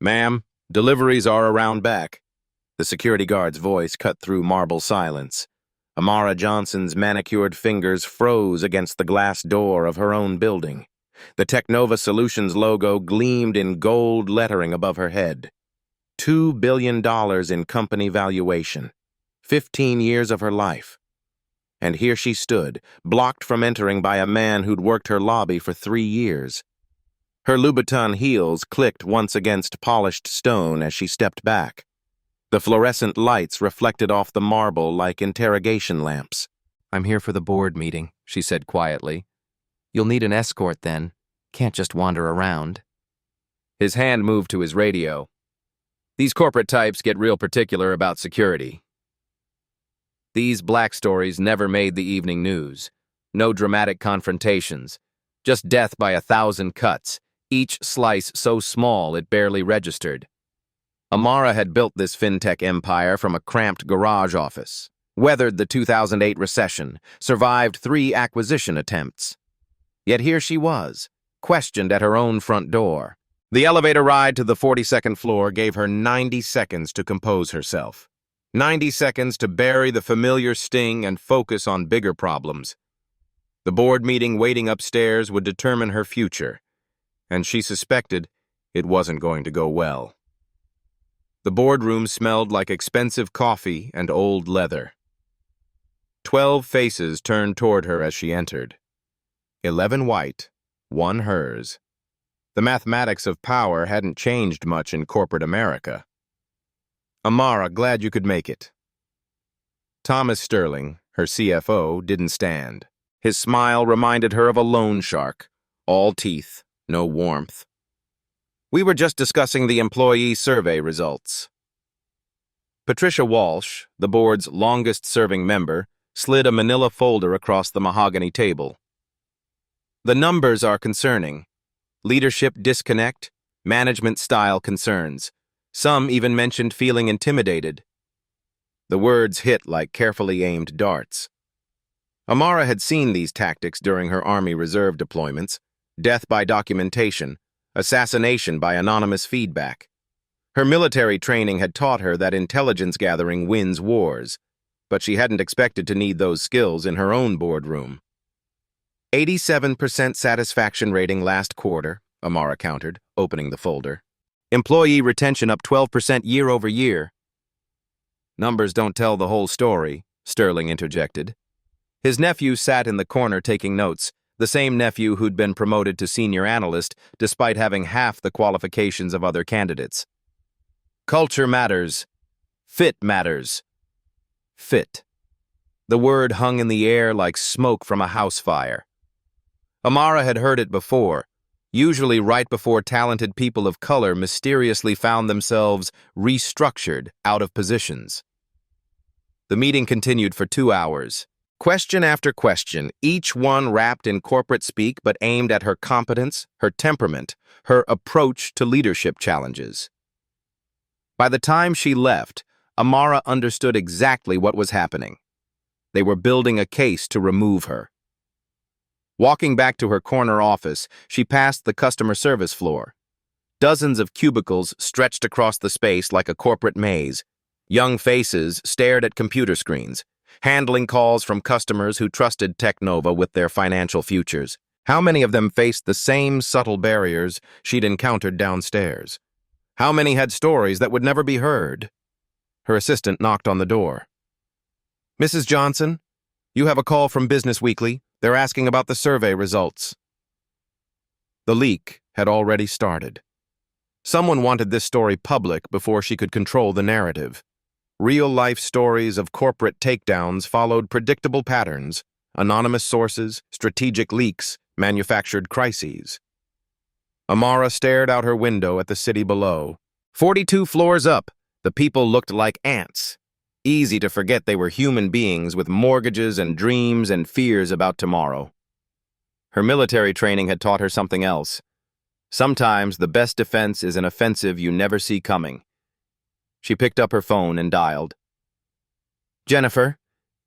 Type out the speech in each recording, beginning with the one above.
Ma'am, deliveries are around back. The security guard's voice cut through marble silence. Amara Johnson's manicured fingers froze against the glass door of her own building. The Technova Solutions logo gleamed in gold lettering above her head. $2 billion in company valuation. 15 years of her life. And here she stood, blocked from entering by a man who'd worked her lobby for 3 years. Her Louboutin heels clicked once against polished stone as she stepped back. The fluorescent lights reflected off the marble like interrogation lamps. "I'm here for the board meeting," she said quietly. "You'll need an escort then. Can't just wander around." His hand moved to his radio. "These corporate types get real particular about security." These black stories never made the evening news. No dramatic confrontations. Just death by 1,000 cuts, each slice so small it barely registered. Amara had built this fintech empire from a cramped garage office, weathered the 2008 recession, survived 3 acquisition attempts. Yet here she was, questioned at her own front door. The elevator ride to the 42nd floor gave her 90 seconds to compose herself. 90 seconds to bury the familiar sting and focus on bigger problems. The board meeting waiting upstairs would determine her future, and she suspected it wasn't going to go well. The boardroom smelled like expensive coffee and old leather. 12 faces turned toward her as she entered. 11 white, 1 hers. The mathematics of power hadn't changed much in corporate America. "Amara, glad you could make it." Thomas Sterling, her CFO, didn't stand. His smile reminded her of a loan shark. All teeth, no warmth. "We were just discussing the employee survey results." Patricia Walsh, the board's longest-serving member, slid a manila folder across the mahogany table. "The numbers are concerning. Leadership disconnect, management style concerns. Some even mentioned feeling intimidated." The words hit like carefully aimed darts. Amara had seen these tactics during her Army Reserve deployments: death by documentation, assassination by anonymous feedback. Her military training had taught her that intelligence gathering wins wars, but she hadn't expected to need those skills in her own boardroom. 87% satisfaction rating last quarter, Amara countered, opening the folder. Employee retention up 12% year over year. "Numbers don't tell the whole story," Sterling interjected. His nephew sat in the corner taking notes, the same nephew who'd been promoted to senior analyst despite having half the qualifications of other candidates. "Culture matters. Fit matters." Fit. The word hung in the air like smoke from a house fire. Amara had heard it before, usually right before talented people of color mysteriously found themselves restructured out of positions. The meeting continued for 2 hours. Question after question, each one wrapped in corporate speak but aimed at her competence, her temperament, her approach to leadership challenges. By the time she left, Amara understood exactly what was happening. They were building a case to remove her. Walking back to her corner office, she passed the customer service floor. Dozens of cubicles stretched across the space like a corporate maze. Young faces stared at computer screens, handling calls from customers who trusted Technova with their financial futures. How many of them faced the same subtle barriers she'd encountered downstairs? How many had stories that would never be heard? Her assistant knocked on the door. "Mrs. Johnson, you have a call from Business Weekly. They're asking about the survey results." The leak had already started. Someone wanted this story public before she could control the narrative. Real-life stories of corporate takedowns followed predictable patterns: anonymous sources, strategic leaks, manufactured crises. Amara stared out her window at the city below. 42 floors up, the people looked like ants. Easy to forget they were human beings with mortgages and dreams and fears about tomorrow. Her military training had taught her something else. Sometimes the best defense is an offensive you never see coming. She picked up her phone and dialed. "Jennifer,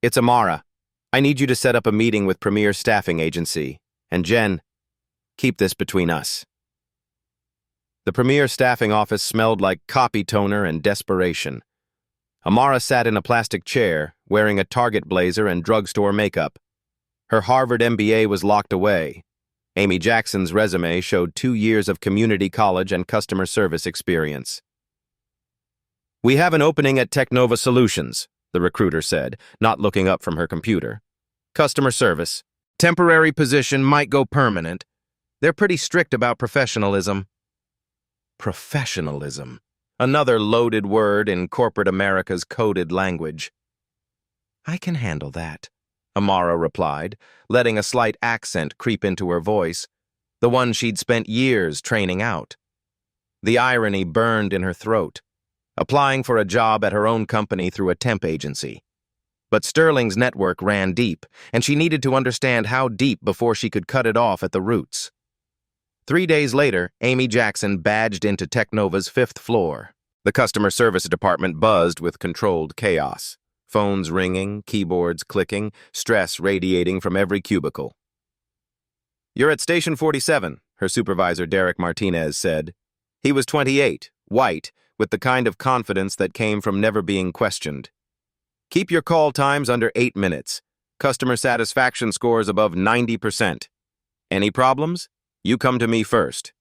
it's Amara. I need you to set up a meeting with Premier Staffing Agency. And Jen, keep this between us." The premier staffing office smelled like copy toner and desperation. Amara sat in a plastic chair, wearing a Target blazer and drugstore makeup. Her Harvard MBA was locked away. Amy Jackson's resume showed 2 years of community college and customer service experience. "We have an opening at Technova Solutions," the recruiter said, not looking up from her computer. "Customer service. Temporary position, might go permanent. They're pretty strict about professionalism." Professionalism. Another loaded word in corporate America's coded language. "I can handle that," Amara replied, letting a slight accent creep into her voice, the one she'd spent years training out. The irony burned in her throat, applying for a job at her own company through a temp agency. But Sterling's network ran deep, and she needed to understand how deep before she could cut it off at the roots. 3 days later, Amy Jackson badged into Technova's 5th floor. The customer service department buzzed with controlled chaos. Phones ringing, keyboards clicking, stress radiating from every cubicle. "You're at Station 47, her supervisor Derek Martinez said. He was 28, white, with the kind of confidence that came from never being questioned. "Keep your call times under 8 minutes. Customer satisfaction scores above 90%. Any problems? You come to me first."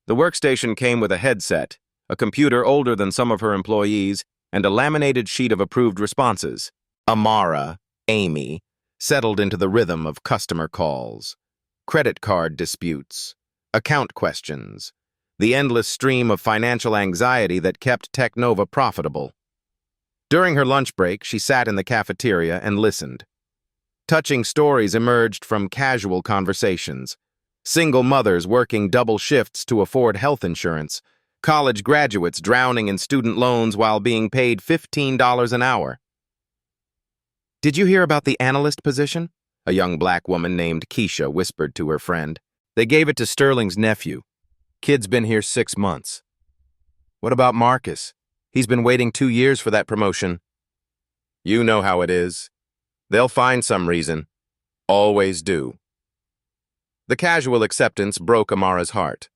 The workstation came with a headset, a computer older than some of her employees, and a laminated sheet of approved responses. Amara, Amy, settled into the rhythm of customer calls, credit card disputes, account questions, the endless stream of financial anxiety that kept Technova profitable. During her lunch break, she sat in the cafeteria and listened. Touching stories emerged from casual conversations. Single mothers working double shifts to afford health insurance, college graduates drowning in student loans while being paid $15 an hour. "Did you hear about the analyst position?" a young black woman named Keisha whispered to her friend. "They gave it to Sterling's nephew. Kid's been here 6 months. What about Marcus? He's been waiting 2 years for that promotion." "You know how it is. They'll find some reason. Always do." The casual acceptance broke Amara's heart.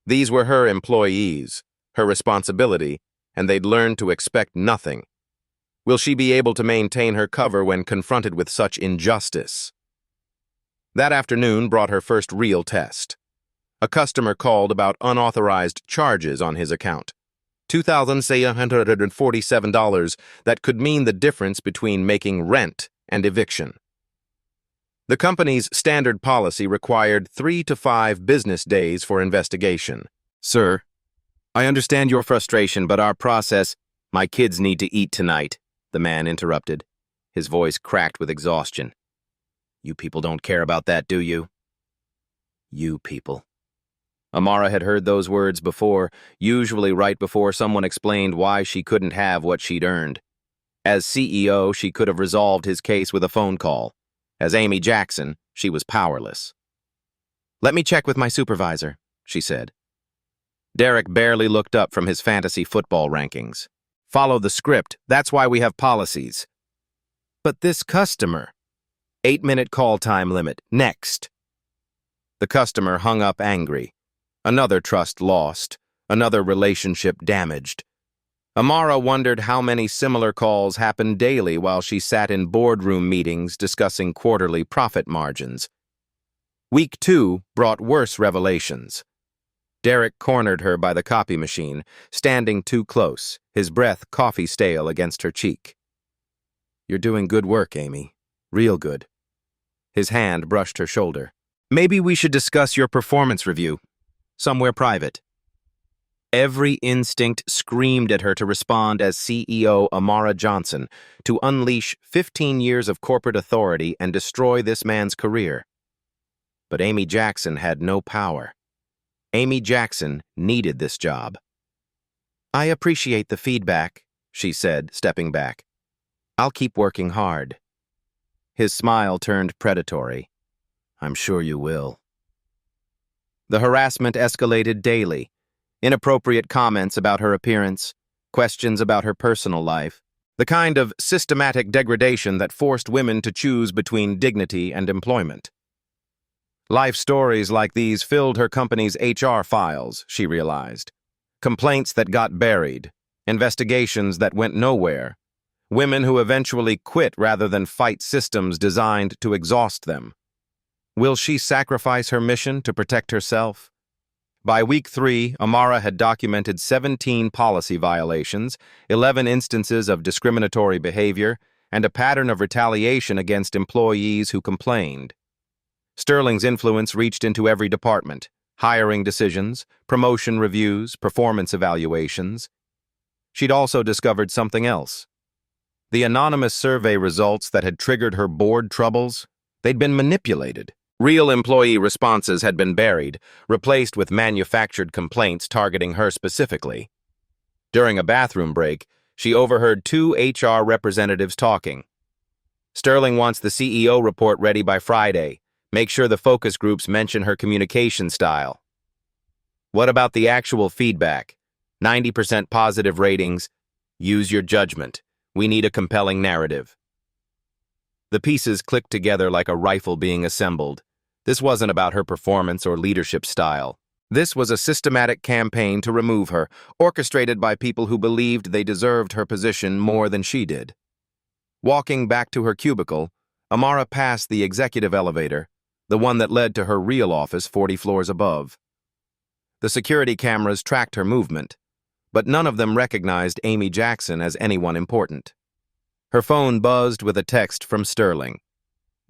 These were her employees, her responsibility, and they'd learned to expect nothing. Will she be able to maintain her cover when confronted with such injustice? That afternoon brought her first real test. A customer called about unauthorized charges on his account. $2,747 that could mean the difference between making rent and eviction. The company's standard policy required 3 to 5 business days for investigation. "Sir, I understand your frustration, but our process—" "My kids need to eat tonight," the man interrupted. His voice cracked with exhaustion. "You people don't care about that, do you?" You people. Amara had heard those words before, usually right before someone explained why she couldn't have what she'd earned. As CEO, she could have resolved his case with a phone call. As Amy Jackson, she was powerless. "Let me check with my supervisor," she said. Derek barely looked up from his fantasy football rankings. "Follow the script, that's why we have policies." "But this customer—" 8-minute call time limit, next." The customer hung up angry. Another trust lost, another relationship damaged. Amara wondered how many similar calls happened daily while she sat in boardroom meetings discussing quarterly profit margins. Week 2 brought worse revelations. Derek cornered her by the copy machine, standing too close, his breath coffee stale against her cheek. "You're doing good work, Amy. Real good." His hand brushed her shoulder. "Maybe we should discuss your performance review. Somewhere private." Every instinct screamed at her to respond as CEO Amara Johnson, to unleash 15 years of corporate authority and destroy this man's career. But Amy Jackson had no power. Amy Jackson needed this job. "I appreciate the feedback," she said, stepping back. "I'll keep working hard." His smile turned predatory. "I'm sure you will." The harassment escalated daily. Inappropriate comments about her appearance, questions about her personal life, the kind of systematic degradation that forced women to choose between dignity and employment. Life stories like these filled her company's HR files, she realized. Complaints that got buried, investigations that went nowhere, women who eventually quit rather than fight systems designed to exhaust them. Will she sacrifice her mission to protect herself? By week 3, Amara had documented 17 policy violations, 11 instances of discriminatory behavior, and a pattern of retaliation against employees who complained. Sterling's influence reached into every department: hiring decisions, promotion reviews, performance evaluations. She'd also discovered something else. The anonymous survey results that had triggered her board troubles, they'd been manipulated. Real employee responses had been buried, replaced with manufactured complaints targeting her specifically. During a bathroom break, she overheard 2 HR representatives talking. Sterling wants the CEO report ready by Friday. Make sure the focus groups mention her communication style. What about the actual feedback? 90% positive ratings. Use your judgment. We need a compelling narrative. The pieces clicked together like a rifle being assembled. This wasn't about her performance or leadership style. This was a systematic campaign to remove her, orchestrated by people who believed they deserved her position more than she did. Walking back to her cubicle, Amara passed the executive elevator, the one that led to her real office 40 floors above. The security cameras tracked her movement, but none of them recognized Amy Jackson as anyone important. Her phone buzzed with a text from Sterling.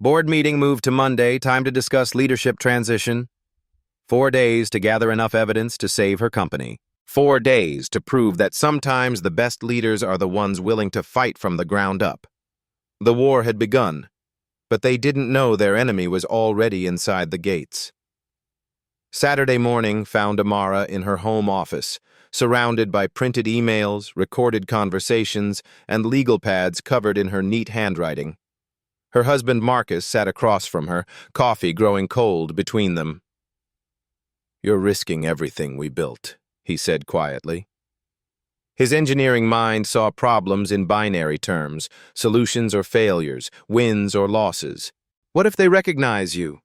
Board meeting moved to Monday, time to discuss leadership transition. 4 days to gather enough evidence to save her company. 4 days to prove that sometimes the best leaders are the ones willing to fight from the ground up. The war had begun, but they didn't know their enemy was already inside the gates. Saturday morning found Amara in her home office, surrounded by printed emails, recorded conversations, and legal pads covered in her neat handwriting. Her husband Marcus sat across from her, coffee growing cold between them. "You're risking everything we built," he said quietly. His engineering mind saw problems in binary terms, solutions or failures, wins or losses. What if they recognize you?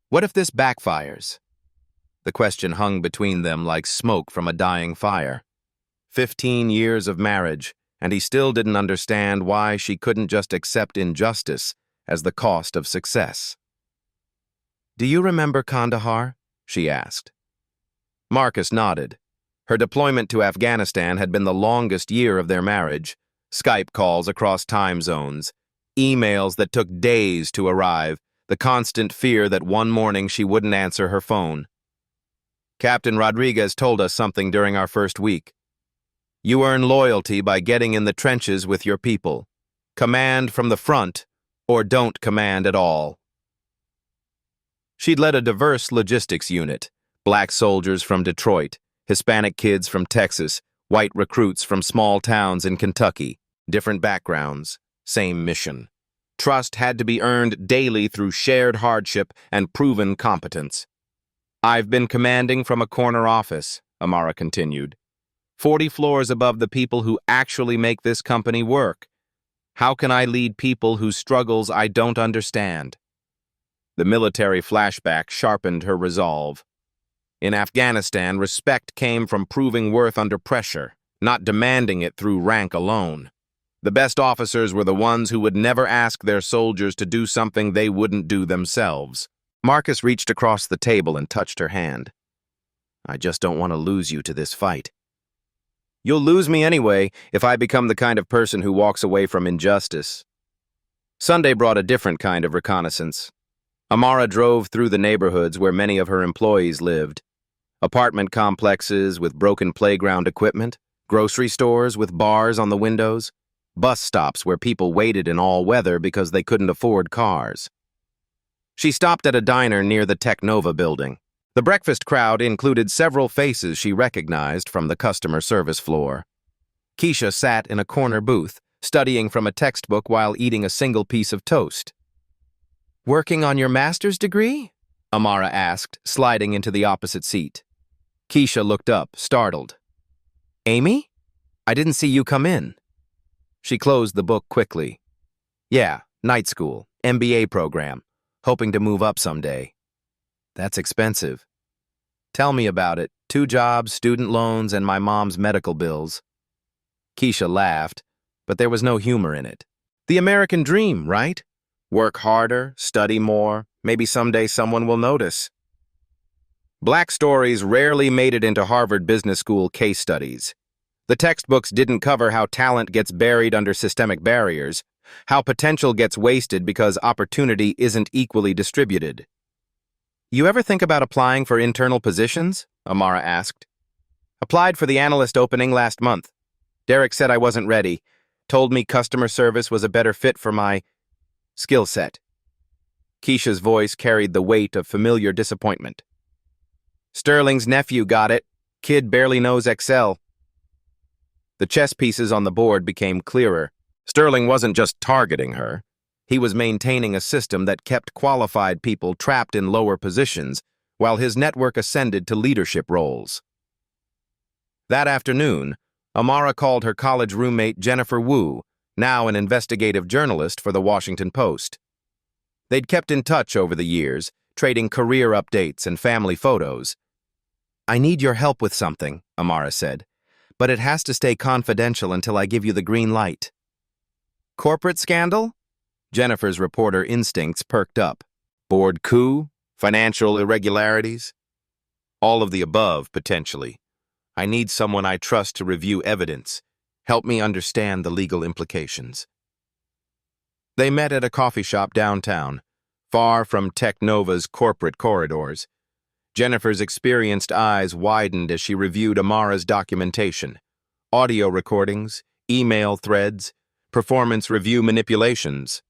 What if this backfires? The question hung between them like smoke from a dying fire. 15 years of marriage, and he still didn't understand why she couldn't just accept injustice as the cost of success. "Do you remember Kandahar?" she asked. Marcus nodded. Her deployment to Afghanistan had been the longest year of their marriage. Skype calls across time zones, emails that took days to arrive, the constant fear that one morning she wouldn't answer her phone. "Captain Rodriguez told us something during our first week. You earn loyalty by getting in the trenches with your people. Command from the front, or don't command at all." She'd led a diverse logistics unit, black soldiers from Detroit, Hispanic kids from Texas, white recruits from small towns in Kentucky, different backgrounds, same mission. Trust had to be earned daily through shared hardship and proven competence. "I've been commanding from a corner office," Amara continued. 40 floors above the people who actually make this company work. How can I lead people whose struggles I don't understand? The military flashback sharpened her resolve. In Afghanistan, respect came from proving worth under pressure, not demanding it through rank alone. The best officers were the ones who would never ask their soldiers to do something they wouldn't do themselves. Marcus reached across the table and touched her hand. "I just don't want to lose you to this fight." "You'll lose me anyway if I become the kind of person who walks away from injustice." Sunday brought a different kind of reconnaissance. Amara drove through the neighborhoods where many of her employees lived. Apartment complexes with broken playground equipment, grocery stores with bars on the windows, bus stops where people waited in all weather because they couldn't afford cars. She stopped at a diner near the Technova building. The breakfast crowd included several faces she recognized from the customer service floor. Keisha sat in a corner booth, studying from a textbook while eating a single piece of toast. "Working on your master's degree?" Amara asked, sliding into the opposite seat. Keisha looked up, startled. "Amy? I didn't see you come in." She closed the book quickly. "Yeah, night school, MBA program, hoping to move up someday." That's expensive. Tell me about it. 2 jobs, student loans, and my mom's medical bills. Keisha laughed, but there was no humor in it. The American dream, right? Work harder, study more, maybe someday someone will notice. Black stories rarely made it into Harvard Business School case studies. The textbooks didn't cover how talent gets buried under systemic barriers, how potential gets wasted because opportunity isn't equally distributed. You ever think about applying for internal positions? Amara asked. Applied for the analyst opening last month. Derek said I wasn't ready, told me customer service was a better fit for my skill set. Keisha's voice carried the weight of familiar disappointment. Sterling's nephew got it. Kid barely knows Excel. The chess pieces on the board became clearer. Sterling wasn't just targeting her. He was maintaining a system that kept qualified people trapped in lower positions while his network ascended to leadership roles. That afternoon, Amara called her college roommate Jennifer Wu, now an investigative journalist for the Washington Post. They'd kept in touch over the years, trading career updates and family photos. I need your help with something, Amara said, but it has to stay confidential until I give you the green light. Corporate scandal? Jennifer's reporter instincts perked up. Board coup? Financial irregularities? All of the above, potentially. I need someone I trust to review evidence. Help me understand the legal implications. They met at a coffee shop downtown, far from Technova's corporate corridors. Jennifer's experienced eyes widened as she reviewed Amara's documentation. Audio recordings, email threads, performance review manipulations.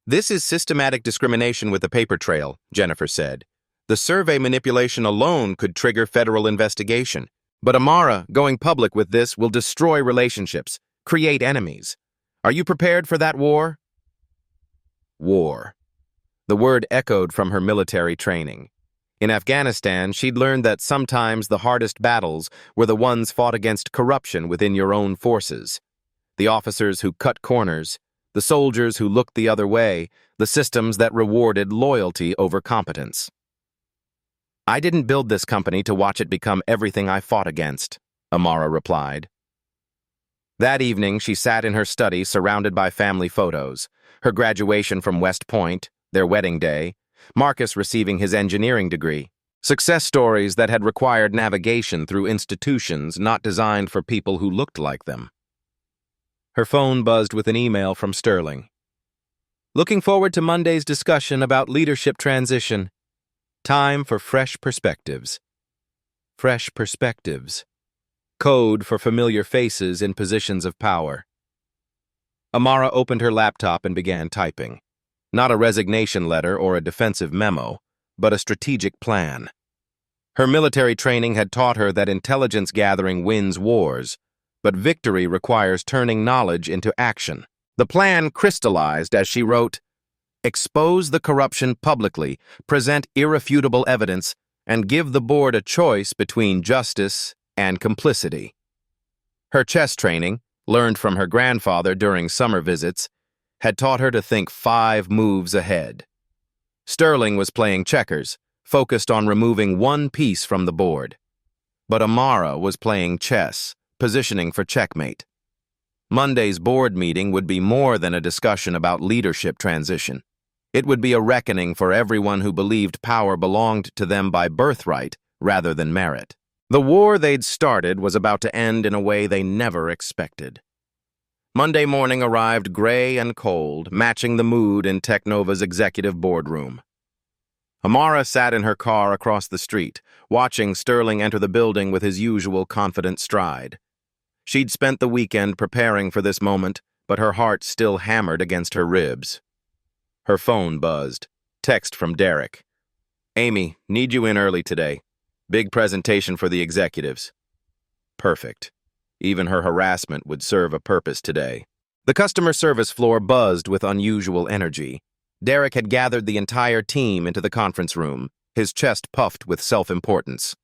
This is systematic discrimination with a paper trail, Jennifer said. The survey manipulation alone could trigger federal investigation. But Amara, going public with this, will destroy relationships, create enemies. Are you prepared for that war? War. The word echoed from her military training. In Afghanistan, she'd learned that sometimes the hardest battles were the ones fought against corruption within your own forces. The officers who cut corners, the soldiers who looked the other way, the systems that rewarded loyalty over competence. I didn't build this company to watch it become everything I fought against, Amara replied. That evening, she sat in her study surrounded by family photos, her graduation from West Point, their wedding day, Marcus receiving his engineering degree, success stories that had required navigation through institutions not designed for people who looked like them. Her phone buzzed with an email from Sterling. Looking forward to Monday's discussion about leadership transition. Time for fresh perspectives. Fresh perspectives. Code for familiar faces in positions of power. Amara opened her laptop and began typing. Not a resignation letter or a defensive memo, but a strategic plan. Her military training had taught her that intelligence gathering wins wars, but victory requires turning knowledge into action. The plan crystallized as she wrote, expose the corruption publicly, present irrefutable evidence, and give the board a choice between justice and complicity. Her chess training, learned from her grandfather during summer visits, had taught her to think 5 moves ahead. Sterling was playing checkers, focused on removing one piece from the board. But Amara was playing chess, positioning for checkmate. Monday's board meeting would be more than a discussion about leadership transition. It would be a reckoning for everyone who believed power belonged to them by birthright rather than merit. The war they'd started was about to end in a way they never expected. Monday morning arrived gray and cold, matching the mood in Technova's executive boardroom. Amara sat in her car across the street, watching Sterling enter the building with his usual confident stride. She'd spent the weekend preparing for this moment, but her heart still hammered against her ribs. Her phone buzzed. Text from Derek. Amy, need you in early today. Big presentation for the executives. Perfect. Even her harassment would serve a purpose today. The customer service floor buzzed with unusual energy. Derek had gathered the entire team into the conference room, his chest puffed with self-importance.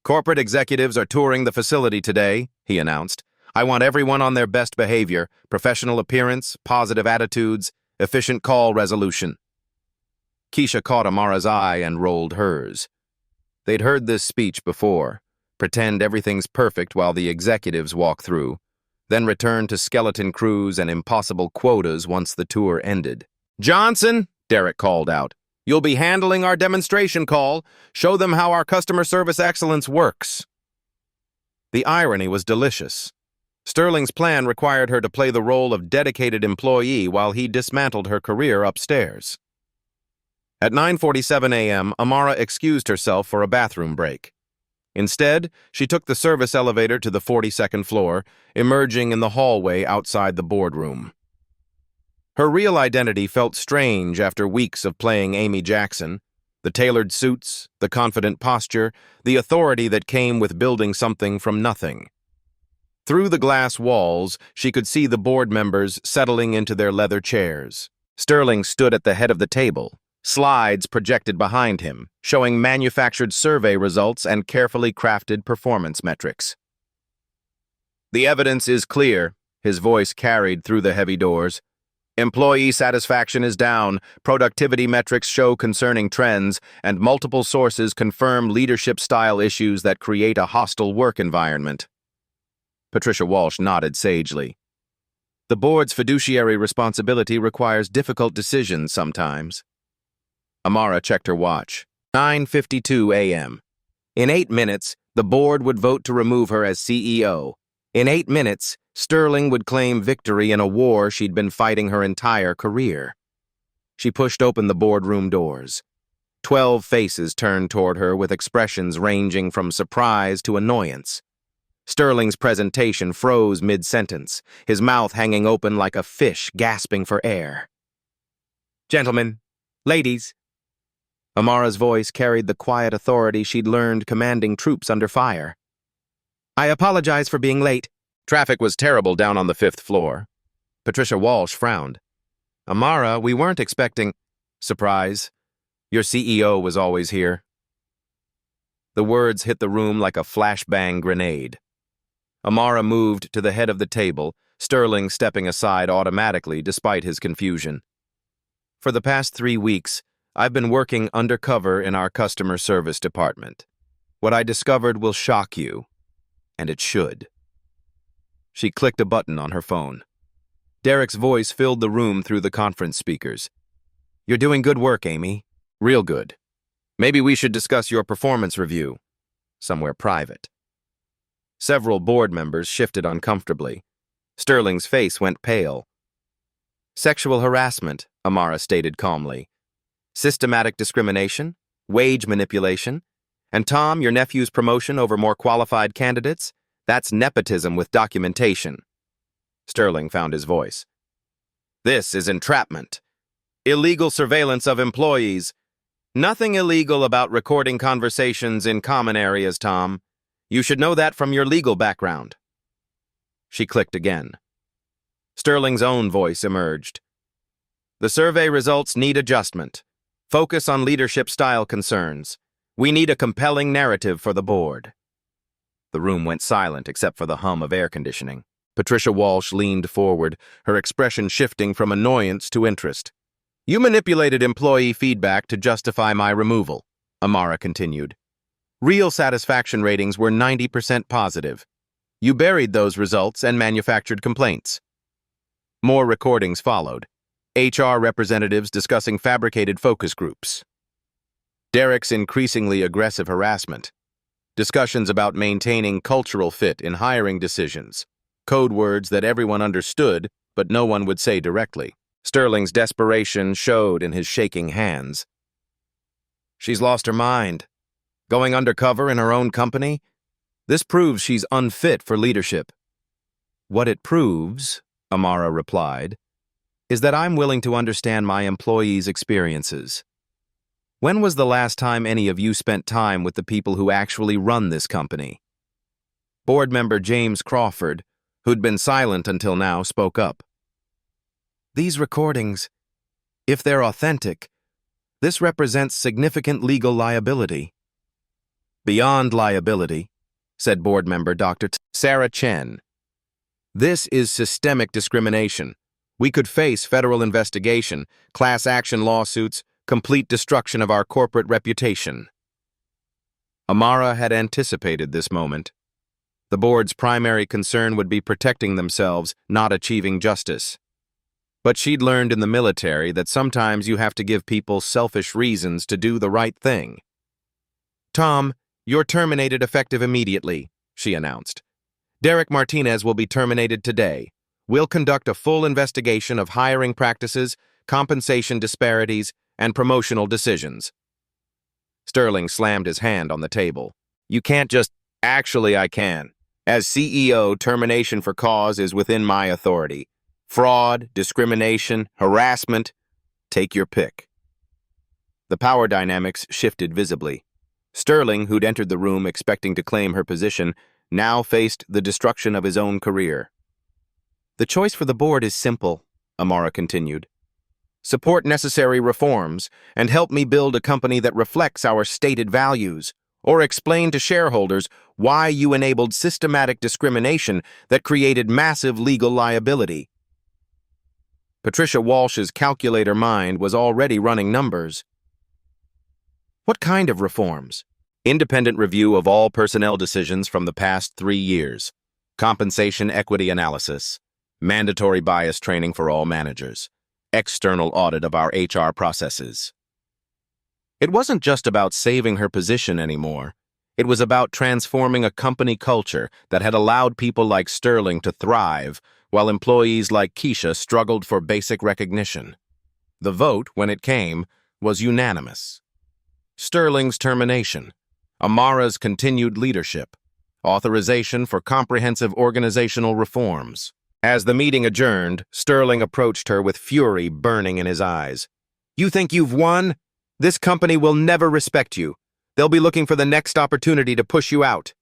Corporate executives are touring the facility today, he announced. I want everyone on their best behavior, professional appearance, positive attitudes, efficient call resolution. Keisha caught Amara's eye and rolled hers. They'd heard this speech before. Pretend everything's perfect while the executives walk through, then return to skeleton crews and impossible quotas once the tour ended. "Johnson," Derek called out, "you'll be handling our demonstration call. Show them how our customer service excellence works." The irony was delicious. Sterling's plan required her to play the role of dedicated employee while he dismantled her career upstairs. At 9:47 a.m., Amara excused herself for a bathroom break. Instead, she took the service elevator to the 42nd floor, emerging in the hallway outside the boardroom. Her real identity felt strange after weeks of playing Amy Jackson. The tailored suits, the confident posture, the authority that came with building something from nothing. Through the glass walls, she could see the board members settling into their leather chairs. Sterling stood at the head of the table, slides projected behind him, showing manufactured survey results and carefully crafted performance metrics. "The evidence is clear," his voice carried through the heavy doors. "Employee satisfaction is down, productivity metrics show concerning trends, and multiple sources confirm leadership-style issues that create a hostile work environment." Patricia Walsh nodded sagely. "The board's fiduciary responsibility requires difficult decisions sometimes." Amara checked her watch. 9:52 a.m. In 8 minutes, the board would vote to remove her as CEO. In 8 minutes, Sterling would claim victory in a war she'd been fighting her entire career. She pushed open the boardroom doors. 12 faces turned toward her with expressions ranging from surprise to annoyance. Sterling's presentation froze mid-sentence, his mouth hanging open like a fish gasping for air. "Gentlemen, ladies." Amara's voice carried the quiet authority she'd learned commanding troops under fire. "I apologize for being late." Traffic was terrible down on the 5th floor. Patricia Walsh frowned. "Amara, we weren't expecting—" "Surprise. Your CEO was always here." The words hit the room like a flashbang grenade. Amara moved to the head of the table, Sterling stepping aside automatically despite his confusion. "For the past 3 weeks, I've been working undercover in our customer service department. What I discovered will shock you, and it should." She clicked a button on her phone. Derek's voice filled the room through the conference speakers. "You're doing good work, Amy. Real good. Maybe we should discuss your performance review. Somewhere private." Several board members shifted uncomfortably. Sterling's face went pale. "Sexual harassment," Amara stated calmly. "Systematic discrimination, wage manipulation, and Tom, your nephew's promotion over more qualified candidates? That's nepotism with documentation." Sterling found his voice. "This is entrapment. Illegal surveillance of employees. Nothing illegal about recording conversations in common areas, Tom. You should know that from your legal background." She clicked again. Sterling's own voice emerged. "The survey results need adjustment. Focus on leadership style concerns. We need a compelling narrative for the board." The room went silent except for the hum of air conditioning. Patricia Walsh leaned forward, her expression shifting from annoyance to interest. "You manipulated employee feedback to justify my removal," Amara continued. "Real satisfaction ratings were 90% positive. You buried those results and manufactured complaints." More recordings followed. HR representatives discussing fabricated focus groups. Derek's increasingly aggressive harassment. Discussions about maintaining cultural fit in hiring decisions. Code words that everyone understood, but no one would say directly. Sterling's desperation showed in his shaking hands. "She's lost her mind. Going undercover in her own company? This proves she's unfit for leadership." "What it proves," Amara replied, "is that I'm willing to understand my employees' experiences. When was the last time any of you spent time with the people who actually run this company?" Board member James Crawford, who'd been silent until now, spoke up. "These recordings, if they're authentic, this represents significant legal liability." "Beyond liability," said board member Dr. Sarah Chen. "This is systemic discrimination. We could face federal investigation, class action lawsuits, complete destruction of our corporate reputation. Amara had anticipated this moment. The board's primary concern would be protecting themselves, not achieving justice. But she'd learned in the military that sometimes you have to give people selfish reasons to do the right thing. "Tom, you're terminated effective immediately," she announced. "Derek Martinez will be terminated today. We'll conduct a full investigation of hiring practices, compensation disparities, and promotional decisions." Sterling slammed his hand on the table. "You can't just—" "Actually, I can. As CEO, termination for cause is within my authority. Fraud, discrimination, harassment, take your pick." The power dynamics shifted visibly. Sterling, who'd entered the room expecting to claim her position, now faced the destruction of his own career. "The choice for the board is simple," Amara continued. "Support necessary reforms and help me build a company that reflects our stated values, or explain to shareholders why you enabled systematic discrimination that created massive legal liability." Patricia Walsh's calculator mind was already running numbers. "What kind of reforms?" "Independent review of all personnel decisions from the past 3 years. Compensation equity analysis. Mandatory bias training for all managers. External audit of our HR processes." It wasn't just about saving her position anymore. It was about transforming a company culture that had allowed people like Sterling to thrive, while employees like Keisha struggled for basic recognition. The vote, when it came, was unanimous. Sterling's termination, Amara's continued leadership, authorization for comprehensive organizational reforms. As the meeting adjourned, Sterling approached her with fury burning in his eyes. "You think you've won? This company will never respect you. They'll be looking for the next opportunity to push you out."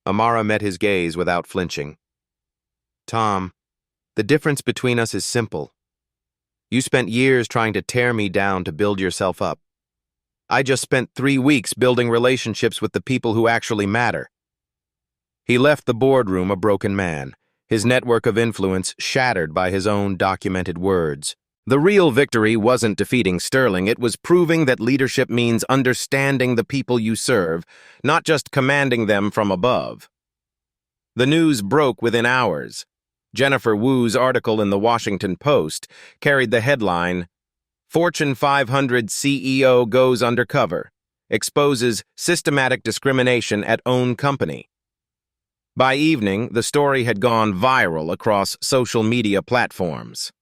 Amara met his gaze without flinching. "Tom, the difference between us is simple. You spent years trying to tear me down to build yourself up. I just spent 3 weeks building relationships with the people who actually matter." He left the boardroom a broken man, his network of influence shattered by his own documented words. The real victory wasn't defeating Sterling, it was proving that leadership means understanding the people you serve, not just commanding them from above. The news broke within hours. Jennifer Wu's article in the Washington Post carried the headline, "Fortune 500 CEO Goes Undercover, Exposes Systematic Discrimination at Own Company." By evening, the story had gone viral across social media platforms.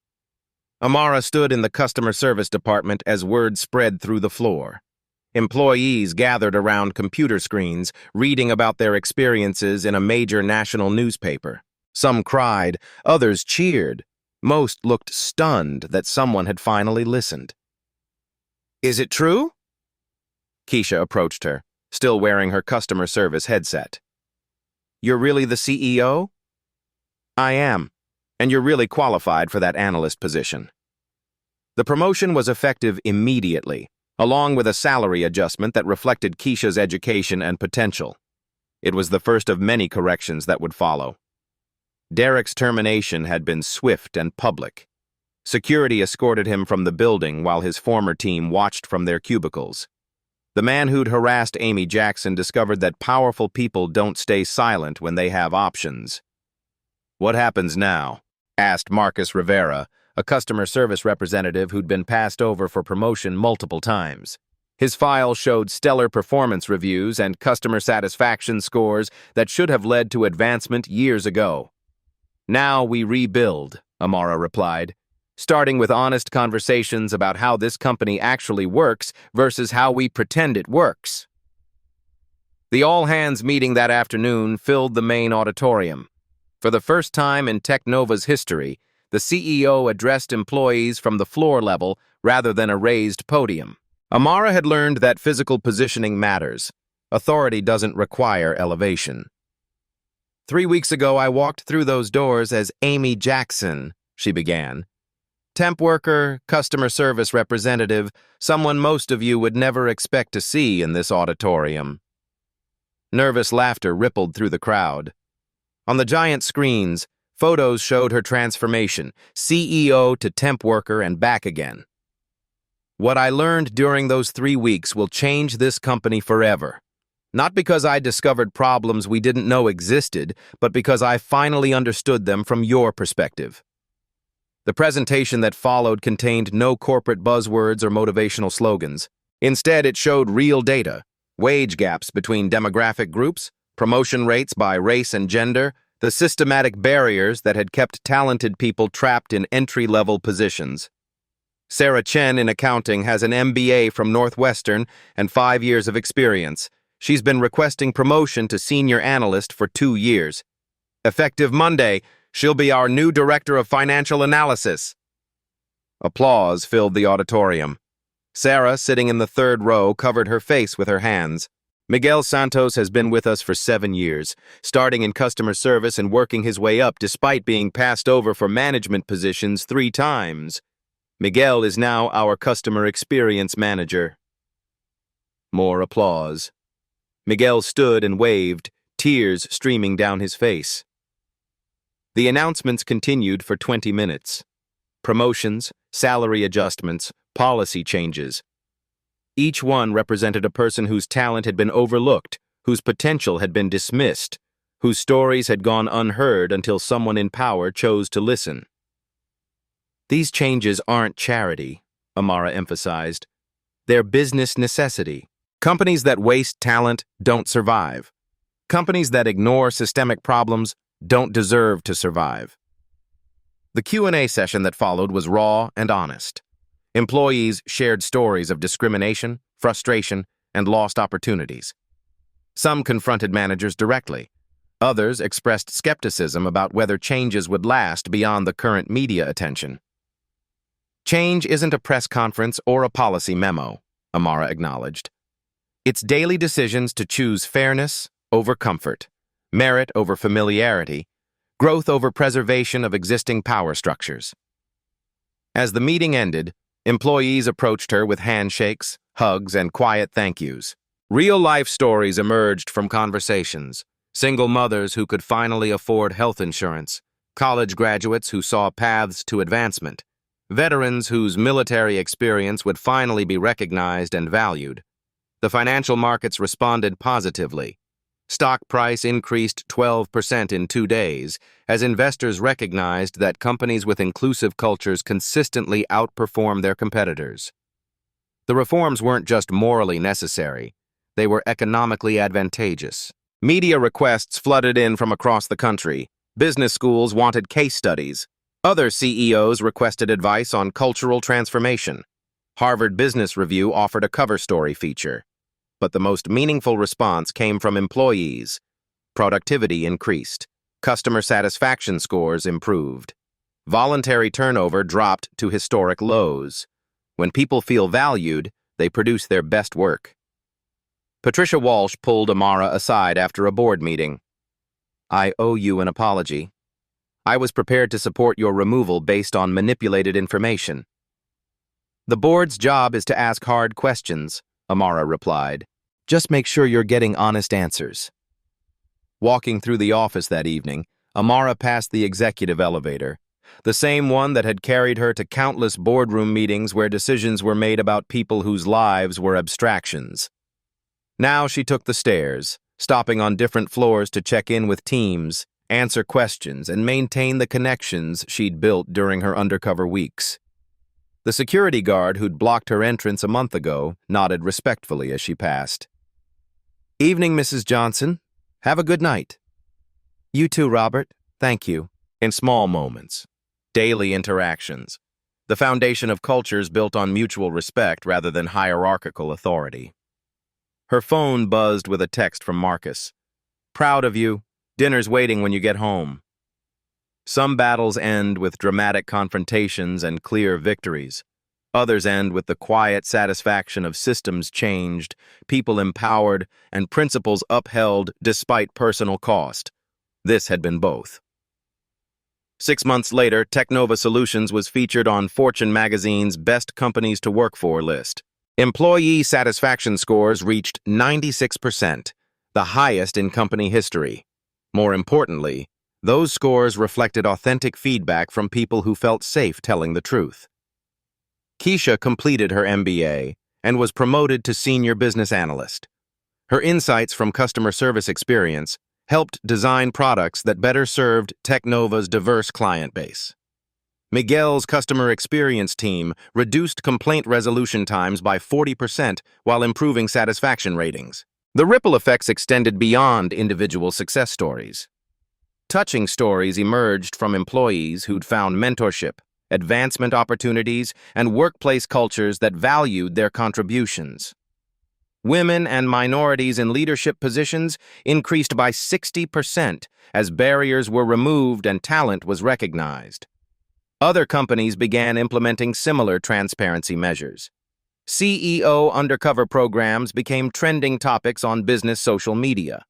Amara stood in the customer service department as word spread through the floor. Employees gathered around computer screens, reading about their experiences in a major national newspaper. Some cried, others cheered. Most looked stunned that someone had finally listened. "Is it true?" Keisha approached her, still wearing her customer service headset. "You're really the CEO?" "I am, and you're really qualified for that analyst position." The promotion was effective immediately, along with a salary adjustment that reflected Keisha's education and potential. It was the first of many corrections that would follow. Derek's termination had been swift and public. Security escorted him from the building while his former team watched from their cubicles. The man who'd harassed Amy Jackson discovered that powerful people don't stay silent when they have options. "What happens now?" asked Marcus Rivera, a customer service representative who'd been passed over for promotion multiple times. His file showed stellar performance reviews and customer satisfaction scores that should have led to advancement years ago. "Now we rebuild," Amara replied, "starting with honest conversations about how this company actually works versus how we pretend it works." The all-hands meeting that afternoon filled the main auditorium. For the first time in Technova's history, the CEO addressed employees from the floor level rather than a raised podium. Amara had learned that physical positioning matters. Authority doesn't require elevation. "3 weeks ago, I walked through those doors as Amy Jackson," she began. "Temp worker, customer service representative, someone most of you would never expect to see in this auditorium." Nervous laughter rippled through the crowd. On the giant screens, photos showed her transformation, CEO to temp worker and back again. What I learned during those 3 weeks will change this company forever. Not because I discovered problems we didn't know existed, but because I finally understood them from your perspective. The presentation that followed contained no corporate buzzwords or motivational slogans. Instead, it showed real data, wage gaps between demographic groups, promotion rates by race and gender, the systematic barriers that had kept talented people trapped in entry-level positions. Sarah Chen in accounting has an MBA from Northwestern and 5 years of experience. She's been requesting promotion to senior analyst for 2 years. Effective Monday, she'll be our new director of financial analysis. Applause filled the auditorium. Sarah, sitting in the third row, covered her face with her hands. Miguel Santos has been with us for 7 years, starting in customer service and working his way up despite being passed over for management positions 3 times. Miguel is now our customer experience manager. More applause. Miguel stood and waved, tears streaming down his face. The announcements continued for 20 minutes. Promotions, salary adjustments, policy changes. Each one represented a person whose talent had been overlooked, whose potential had been dismissed, whose stories had gone unheard until someone in power chose to listen. These changes aren't charity, Amara emphasized. They're business necessity. Companies that waste talent don't survive. Companies that ignore systemic problems don't deserve to survive. The Q&A session that followed was raw and honest. Employees shared stories of discrimination, frustration, and lost opportunities. Some confronted managers directly. Others expressed skepticism about whether changes would last beyond the current media attention. Change isn't a press conference or a policy memo, Amara acknowledged. It's daily decisions to choose fairness over comfort, merit over familiarity, growth over preservation of existing power structures. As the meeting ended, employees approached her with handshakes, hugs, and quiet thank yous. Real-life stories emerged from conversations. Single mothers who could finally afford health insurance, college graduates who saw paths to advancement, veterans whose military experience would finally be recognized and valued. The financial markets responded positively. Stock price increased 12% in 2 days as investors recognized that companies with inclusive cultures consistently outperform their competitors. The reforms weren't just morally necessary, they were economically advantageous. Media requests flooded in from across the country. Business schools wanted case studies. Other CEOs requested advice on cultural transformation. Harvard Business Review offered a cover story feature. But the most meaningful response came from employees. Productivity increased. Customer satisfaction scores improved. Voluntary turnover dropped to historic lows. When people feel valued, they produce their best work. Patricia Walsh pulled Amara aside after a board meeting. I owe you an apology. I was prepared to support your removal based on manipulated information. The board's job is to ask hard questions, Amara replied. Just make sure you're getting honest answers. Walking through the office that evening, Amara passed the executive elevator, the same one that had carried her to countless boardroom meetings where decisions were made about people whose lives were abstractions. Now she took the stairs, stopping on different floors to check in with teams, answer questions, and maintain the connections she'd built during her undercover weeks. The security guard who'd blocked her entrance a month ago nodded respectfully as she passed. Evening, Mrs. Johnson. Have a good night. You too, Robert. Thank you. In small moments. Daily interactions. The foundation of cultures built on mutual respect rather than hierarchical authority. Her phone buzzed with a text from Marcus. Proud of you. Dinner's waiting when you get home. Some battles end with dramatic confrontations and clear victories. Others end with the quiet satisfaction of systems changed, people empowered, and principles upheld despite personal cost. This had been both. 6 months later, Technova Solutions was featured on Fortune magazine's Best Companies to Work For list. Employee satisfaction scores reached 96%, the highest in company history. More importantly, those scores reflected authentic feedback from people who felt safe telling the truth. Keisha completed her MBA and was promoted to senior business analyst. Her insights from customer service experience helped design products that better served Technova's diverse client base. Miguel's customer experience team reduced complaint resolution times by 40% while improving satisfaction ratings. The ripple effects extended beyond individual success stories. Touching stories emerged from employees who'd found mentorship, advancement opportunities, and workplace cultures that valued their contributions. Women and minorities in leadership positions increased by 60% as barriers were removed and talent was recognized. Other companies began implementing similar transparency measures. CEO undercover programs became trending topics on business social media.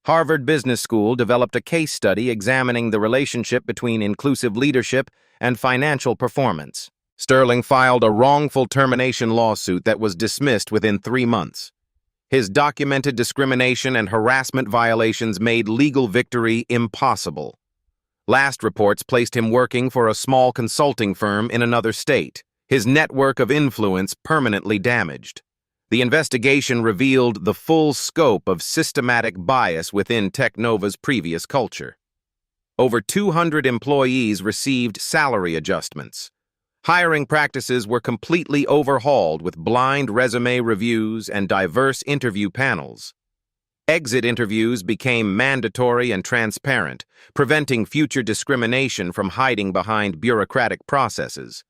Harvard Business School developed a case study examining the relationship between inclusive leadership and financial performance. Sterling filed a wrongful termination lawsuit that was dismissed within 3 months. His documented discrimination and harassment violations made legal victory impossible. Last reports placed him working for a small consulting firm in another state, his network of influence permanently damaged. The investigation revealed the full scope of systematic bias within Technova's previous culture. Over 200 employees received salary adjustments. Hiring practices were completely overhauled with blind resume reviews and diverse interview panels. Exit interviews became mandatory and transparent, preventing future discrimination from hiding behind bureaucratic processes.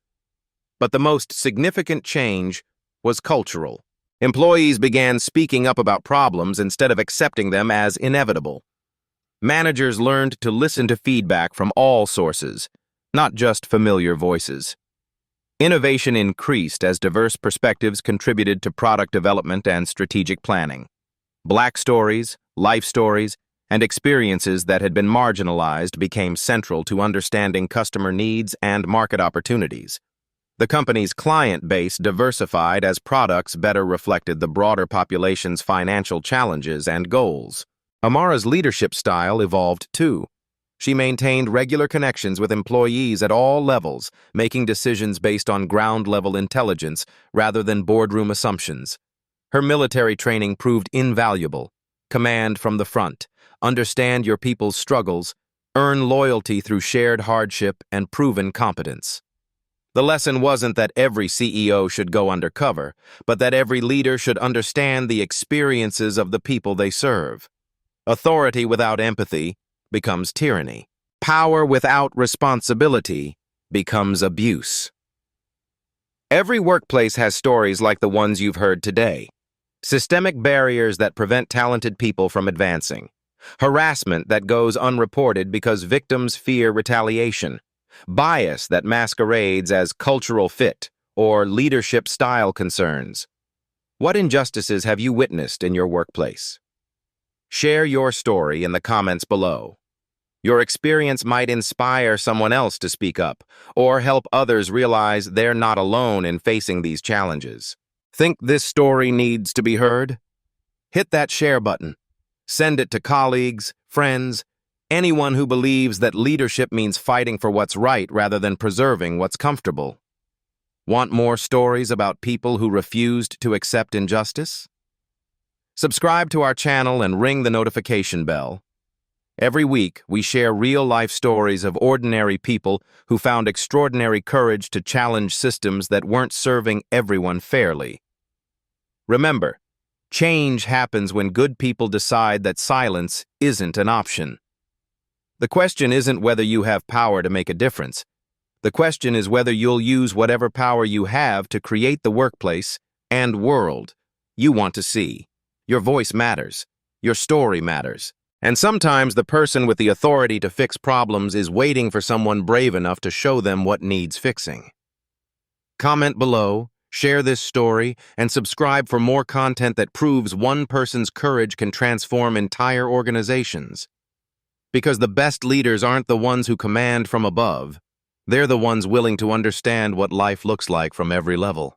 But the most significant change was cultural. Employees began speaking up about problems instead of accepting them as inevitable. Managers learned to listen to feedback from all sources, not just familiar voices. Innovation increased as diverse perspectives contributed to product development and strategic planning. Black stories, life stories, and experiences that had been marginalized became central to understanding customer needs and market opportunities. The company's client base diversified as products better reflected the broader population's financial challenges and goals. Amara's leadership style evolved too. She maintained regular connections with employees at all levels, making decisions based on ground-level intelligence rather than boardroom assumptions. Her military training proved invaluable. Command from the front, understand your people's struggles, earn loyalty through shared hardship and proven competence. The lesson wasn't that every CEO should go undercover, but that every leader should understand the experiences of the people they serve. Authority without empathy becomes tyranny. Power without responsibility becomes abuse. Every workplace has stories like the ones you've heard today. Systemic barriers that prevent talented people from advancing. Harassment that goes unreported because victims fear retaliation. Bias that masquerades as cultural fit or leadership style concerns. What injustices have you witnessed in your workplace? Share your story in the comments below. Your experience might inspire someone else to speak up or help others realize they're not alone in facing these challenges. Think this story needs to be heard? Hit that share button. Send it to colleagues, friends, anyone who believes that leadership means fighting for what's right rather than preserving what's comfortable. Want more stories about people who refused to accept injustice? Subscribe to our channel and ring the notification bell. Every week, we share real-life stories of ordinary people who found extraordinary courage to challenge systems that weren't serving everyone fairly. Remember, change happens when good people decide that silence isn't an option. The question isn't whether you have power to make a difference. The question is whether you'll use whatever power you have to create the workplace and world you want to see. Your voice matters. Your story matters. And sometimes the person with the authority to fix problems is waiting for someone brave enough to show them what needs fixing. Comment below, share this story, and subscribe for more content that proves one person's courage can transform entire organizations. Because the best leaders aren't the ones who command from above. They're the ones willing to understand what life looks like from every level.